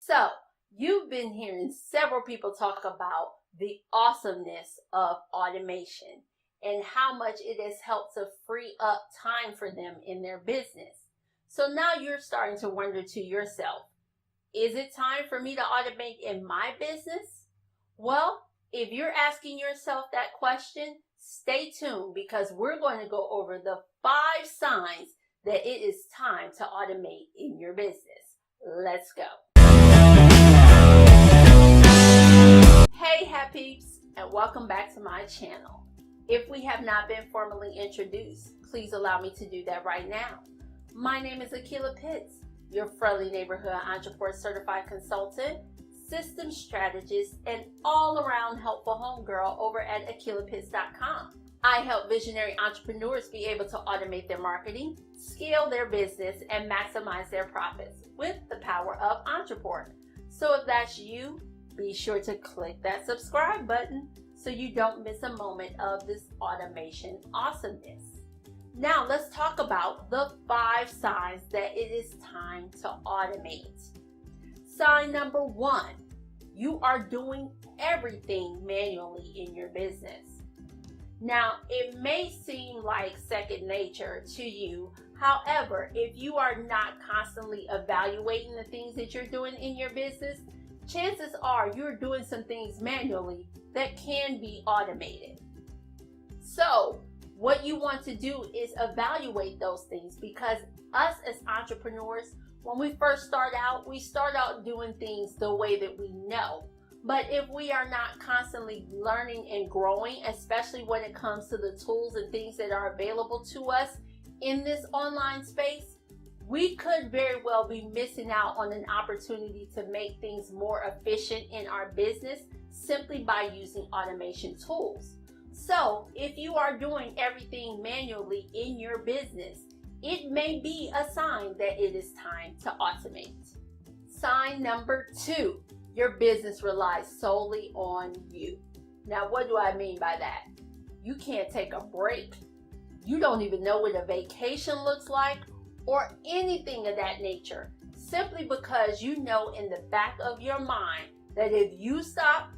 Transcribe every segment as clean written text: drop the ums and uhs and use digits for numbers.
So, you've been hearing several people talk about the awesomeness of automation and how much it has helped to free up time for them in their business. So now you're starting to wonder to yourself, is it time for me to automate in my business? Well, if you're asking yourself that question, stay tuned because we're going to go over the 5 signs that it is time to automate in your business. Let's go. Hey peeps, and welcome back to my channel. If we have not been formally introduced, please allow me to do that right now. My name is Akilah Pitts, your friendly neighborhood entrepreneur certified consultant, systems strategist, and all-around helpful homegirl over at AkilahPitts.com. I help visionary entrepreneurs be able to automate their marketing, scale their business, and maximize their profits with the power of Entrepreneur. So if that's you, be sure to click that subscribe button so you don't miss a moment of this automation awesomeness. Now let's talk about the 5 signs that it is time to automate. Sign number 1, you are doing everything manually in your business. Now, it may seem like second nature to you. However, if you are not constantly evaluating the things that you're doing in your business, chances are you're doing some things manually that can be automated. So, what you want to do is evaluate those things because us as entrepreneurs, when we first start out doing things the way that we know. But if we are not constantly learning and growing, especially when it comes to the tools and things that are available to us in this online space, we could very well be missing out on an opportunity to make things more efficient in our business simply by using automation tools. So if you are doing everything manually in your business, it may be a sign that it is time to automate. Sign number 2, your business relies solely on you. Now, what do I mean by that? You can't take a break. You don't even know what a vacation looks like or anything of that nature, simply because you know in the back of your mind that if you stop,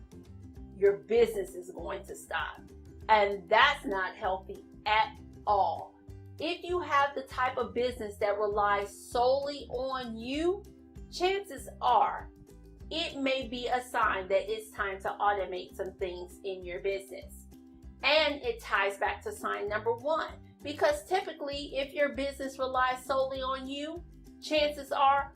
your business is going to stop. And that's not healthy at all. If you have the type of business that relies solely on you, chances are it may be a sign that it's time to automate some things in your business. And it ties back to sign number 1. Because typically, if your business relies solely on you, chances are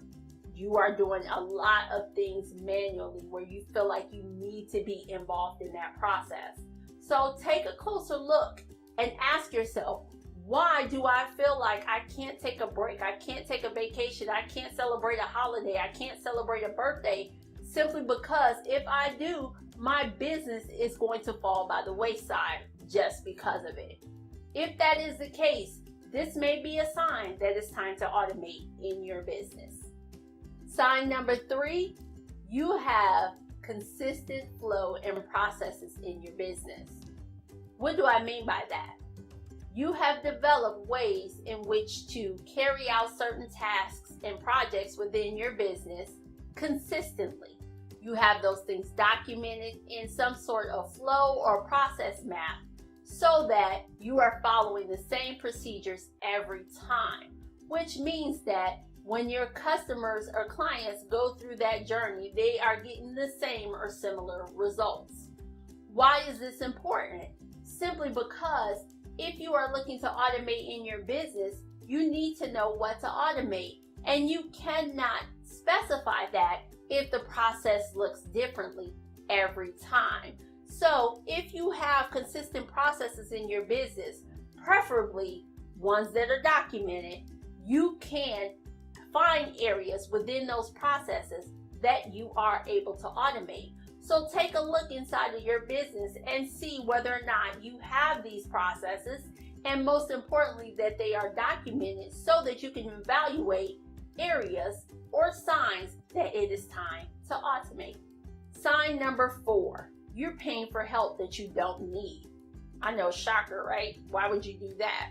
you are doing a lot of things manually where you feel like you need to be involved in that process. So take a closer look and ask yourself, why do I feel like I can't take a break? I can't take a vacation. I can't celebrate a holiday. I can't celebrate a birthday simply because if I do, my business is going to fall by the wayside just because of it. If that is the case, this may be a sign that it's time to automate in your business. Sign number 3, you have consistent flow and processes in your business. What do I mean by that? You have developed ways in which to carry out certain tasks and projects within your business consistently. You have those things documented in some sort of flow or process map so that you are following the same procedures every time, which means that when your customers or clients go through that journey, they are getting the same or similar results. Why is this important? Simply because if you are looking to automate in your business, you need to know what to automate, and you cannot specify that if the process looks differently every time. So if you have consistent processes in your business, preferably ones that are documented, you can find areas within those processes that you are able to automate. So take a look inside of your business and see whether or not you have these processes, and most importantly, that they are documented so that you can evaluate areas or signs that it is time to automate. Sign number 4, you're paying for help that you don't need. I know, shocker, right? Why would you do that?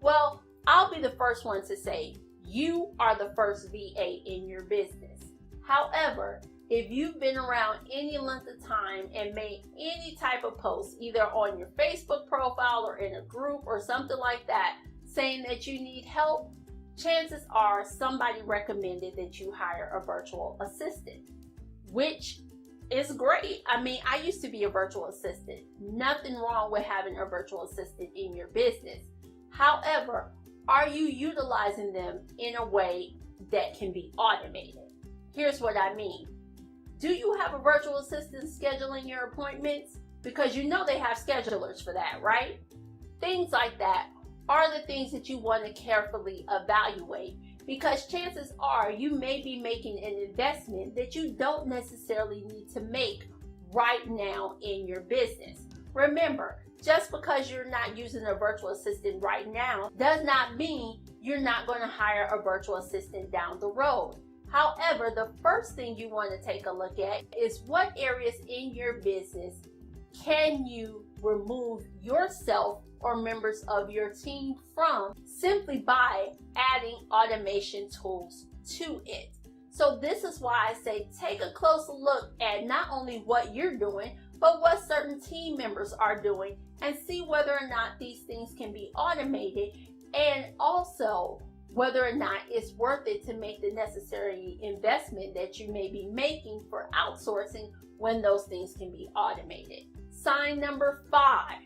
Well, I'll be the first one to say you are the first VA in your business. However, if you've been around any length of time and made any type of post, either on your Facebook profile or in a group or something like that, saying that you need help, chances are somebody recommended that you hire a virtual assistant, which is great. I mean, I used to be a virtual assistant. Nothing wrong with having a virtual assistant in your business. However, are you utilizing them in a way that can be automated? Here's what I mean. Do you have a virtual assistant scheduling your appointments? Because you know they have schedulers for that, right? Things like that are the things that you want to carefully evaluate, because chances are you may be making an investment that you don't necessarily need to make right now in your business. Remember, just because you're not using a virtual assistant right now does not mean you're not going to hire a virtual assistant down the road. However, the first thing you want to take a look at is what areas in your business can you remove yourself or members of your team from simply by adding automation tools to it. So this is why I say take a closer look at not only what you're doing, but what certain team members are doing, and see whether or not these things can be automated, and also whether or not it's worth it to make the necessary investment that you may be making for outsourcing when those things can be automated. Sign number 5.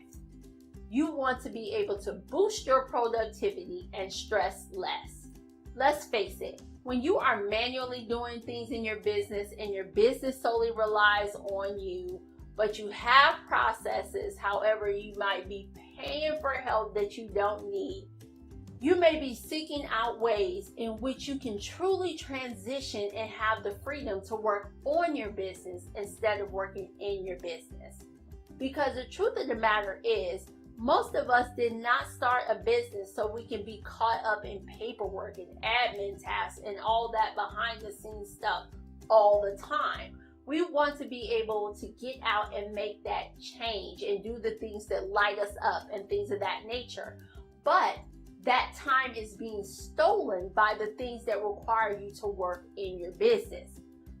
You want to be able to boost your productivity and stress less. Let's face it, when you are manually doing things in your business and your business solely relies on you, but you have processes, however, you might be paying for help that you don't need. You may be seeking out ways in which you can truly transition and have the freedom to work on your business instead of working in your business. Because the truth of the matter is, most of us did not start a business so we can be caught up in paperwork and admin tasks and all that behind the scenes stuff all the time. We want to be able to get out and make that change and do the things that light us up and things of that nature. But that time is being stolen by the things that require you to work in your business.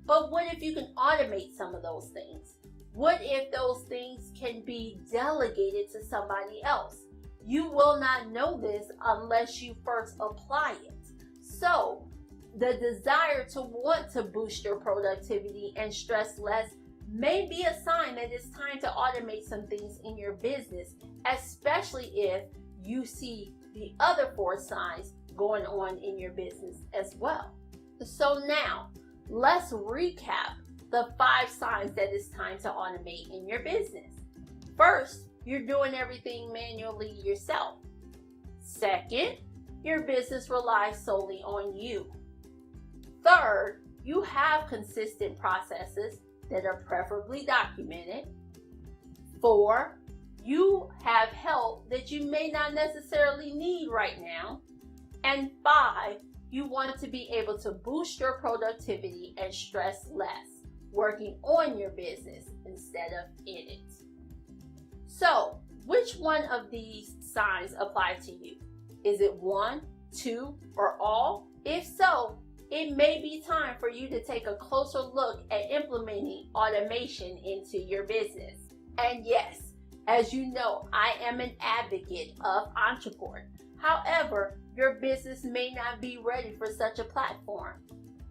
But what if you can automate some of those things? What if those things can be delegated to somebody else? You will not know this unless you first apply it. So the desire to want to boost your productivity and stress less may be a sign that it's time to automate some things in your business, especially if you see the other 4 signs going on in your business as well. So now, let's recap the 5 signs that it's time to automate in your business. First, you're doing everything manually yourself. Second, your business relies solely on you. Third, you have consistent processes that are preferably documented. 4, you have help that you may not necessarily need right now. And 5, you want to be able to boost your productivity and stress less, working on your business instead of in it. So, which one of these signs apply to you? Is it 1, 2, or all? If so, it may be time for you to take a closer look at implementing automation into your business. And yes, as you know, I am an advocate of Entreport. However, your business may not be ready for such a platform,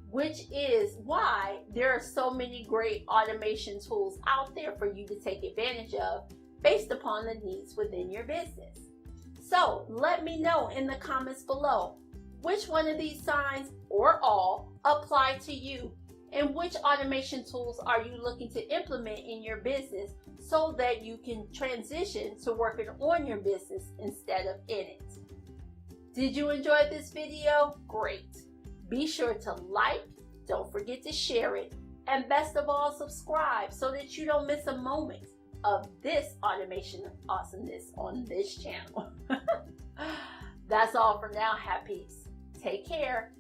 which is why there are so many great automation tools out there for you to take advantage of based upon the needs within your business. So let me know in the comments below, which one of these signs or all apply to you, and which automation tools are you looking to implement in your business so that you can transition to working on your business instead of in it. Did you enjoy this video? Great. Be sure to like, don't forget to share it, and best of all, subscribe so that you don't miss a moment of this automation awesomeness on this channel. That's all for now, Happy. Take care.